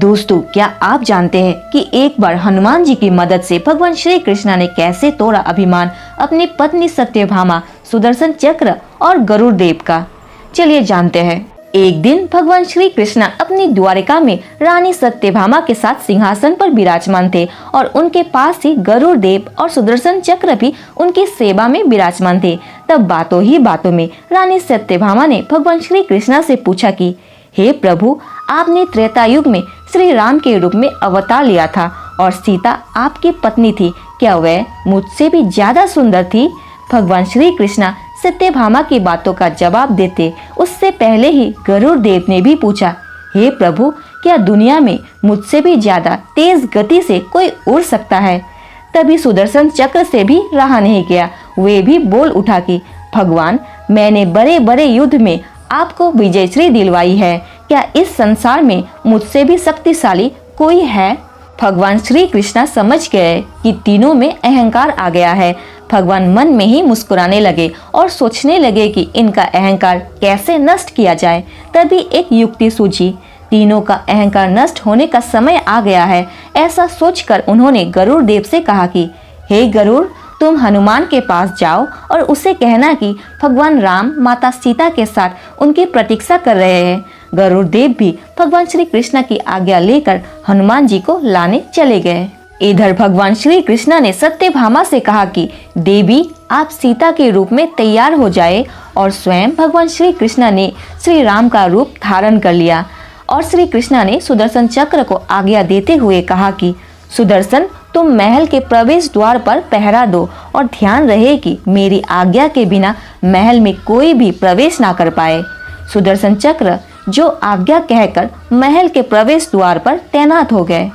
दोस्तों, क्या आप जानते हैं कि एक बार हनुमान जी की मदद से भगवान श्री कृष्ण ने कैसे तोड़ा अभिमान अपनी पत्नी सत्यभामा, सुदर्शन चक्र और गरुड़ देव का। चलिए जानते हैं। एक दिन भगवान श्री कृष्ण अपनी द्वारिका में रानी सत्यभामा के साथ सिंहासन पर विराजमान थे और उनके पास ही गरुड़ देव और सुदर्शन चक्र भी उनकी सेवा में विराजमान थे। तब बातों ही बातों में रानी सत्यभामा ने भगवान श्री कृष्ण से पूछा कि हे प्रभु, आपने त्रेता युग में श्री राम के रूप में अवतार लिया था और सीता आपकी पत्नी थी, क्या वह मुझसे भी ज्यादा सुंदर थी? भगवान श्री कृष्ण सत्यभामा की बातों का जवाब देते उससे पहले ही गरुड़ देव ने भी पूछा, हे प्रभु, क्या दुनिया में मुझसे भी ज्यादा तेज गति से कोई उड़ सकता है? तभी सुदर्शन चक्र से भी रहा नहीं गया। वे भी बोल उठा कि भगवान, मैंने बड़े बड़े युद्ध में आपको विजयश्री दिलवाई है, क्या इस संसार में मुझसे भी शक्तिशाली कोई है? भगवान श्री कृष्ण समझ गए कि तीनों में अहंकार आ गया है। भगवान मन में ही मुस्कुराने लगे और सोचने लगे कि इनका अहंकार कैसे नष्ट किया जाए। तभी एक युक्ति सूझी। तीनों का अहंकार नष्ट होने का समय आ गया है। ऐसा सोचकर उन्होंने गरुड़ देव से कहा कि हे गरुड़, तुम हनुमान के पास जाओ और उसे कहना कि भगवान राम माता सीता के साथ उनकी प्रतीक्षा कर रहे हैं। गरुड़ देव भी भगवान श्री कृष्ण की आज्ञा लेकर हनुमान जी को लाने चले गए। इधर भगवान श्री कृष्ण ने सत्यभामा से कहा कि देवी, आप सीता के रूप में तैयार हो जाए और स्वयं भगवान श्री कृष्ण ने श्री राम का रूप धारण कर लिया। और श्री कृष्ण ने सुदर्शन चक्र को आज्ञा देते हुए कहा कि सुदर्शन, तुम महल के प्रवेश द्वार पर पहरा दो और ध्यान रहे कि मेरी आज्ञा के बिना महल में कोई भी प्रवेश ना कर पाए। सुदर्शन चक्र जो आज्ञा कहकर महल के प्रवेश द्वार पर तैनात हो गए।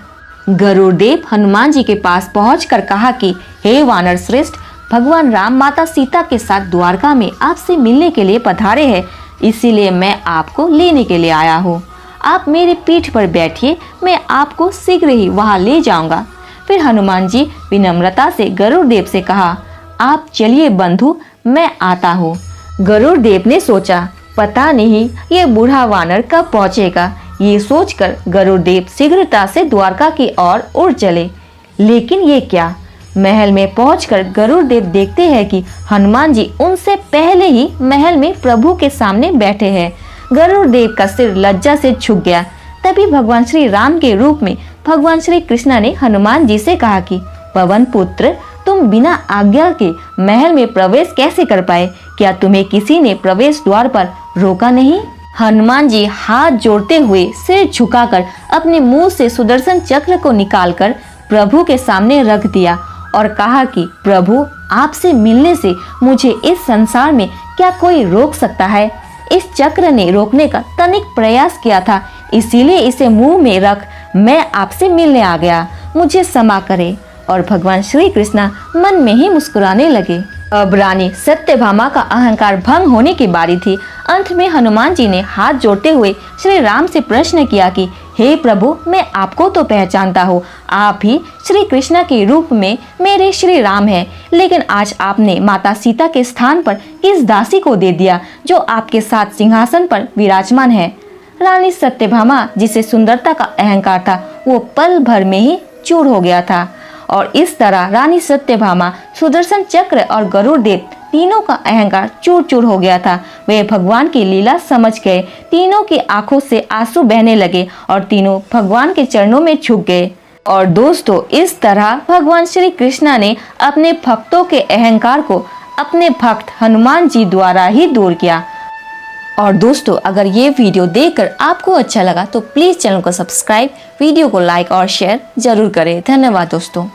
गरुड़ देव हनुमान जी के पास पहुंचकर कहा कि हे वानर श्रेष्ठ, भगवान राम माता सीता के साथ द्वारका में आपसे मिलने के लिए पधारे हैं, इसीलिए मैं आपको लेने के लिए आया हूँ। आप मेरी पीठ पर बैठिए, मैं आपको शीघ्र ही वहाँ ले जाऊंगा। फिर हनुमान जी विनम्रता से गरुड़ देव से कहा, आप चलिए बंधु, मैं आता हूँ। गरुड़ देव ने सोचा, पता नहीं ये बूढ़ा वानर कब पहुँचेगा। ये सोचकर गरुड़ देव शीघ्रता से द्वारका की ओर उड़ चले। लेकिन ये क्या, महल में पहुंचकर गरुड़ देव देखते हैं कि हनुमान जी उनसे पहले ही महल में प्रभु के सामने बैठे हैं। गरुड़ देव का सिर लज्जा से झुक गया। तभी भगवान श्री राम के रूप में भगवान श्री कृष्ण ने हनुमान जी से कहा कि पवन पुत्र, तुम बिना आज्ञा के महल में प्रवेश कैसे कर पाए? क्या तुम्हें किसी ने प्रवेश द्वार पर रोका नहीं? हनुमान जी हाथ जोड़ते हुए सिर झुकाकर अपने मुंह से सुदर्शन चक्र को निकालकर प्रभु के सामने रख दिया और कहा कि प्रभु, आपसे मिलने से मुझे इस संसार में क्या कोई रोक सकता है? इस चक्र ने रोकने का तनिक प्रयास किया था, इसीलिए इसे मुंह में रख मैं आपसे मिलने आ गया, मुझे क्षमा करे। और भगवान श्री कृष्ण मन में ही मुस्कुराने लगे। अब रानी सत्यभामा का अहंकार भंग होने की बारी थी। अंत में हनुमान जी ने हाथ जोड़ते हुए श्री राम से प्रश्न किया कि हे प्रभु, मैं आपको तो पहचानता हूँ, आप ही श्री कृष्ण के रूप में मेरे श्री राम हैं, लेकिन आज आपने माता सीता के स्थान पर किस दासी को दे दिया जो आपके साथ सिंहासन पर विराजमान है? रानी सत्यभामा, जिसे सुंदरता का अहंकार था, वो पल भर में ही चूर हो गया था। और इस तरह रानी सत्यभामा, सुदर्शन चक्र और गरुड़ देव तीनों का अहंकार चूर चूर हो गया था। वे भगवान की लीला समझ गए। तीनों की आंखों से आंसू बहने लगे और तीनों भगवान के चरणों में झुक गए। और दोस्तों, इस तरह भगवान श्री कृष्ण ने अपने भक्तों के अहंकार को अपने भक्त हनुमान जी द्वारा ही दूर किया। और दोस्तों, अगर ये वीडियो देखकर आपको अच्छा लगा तो प्लीज चैनल को सब्सक्राइब, वीडियो को लाइक और शेयर जरूर करें। धन्यवाद दोस्तों।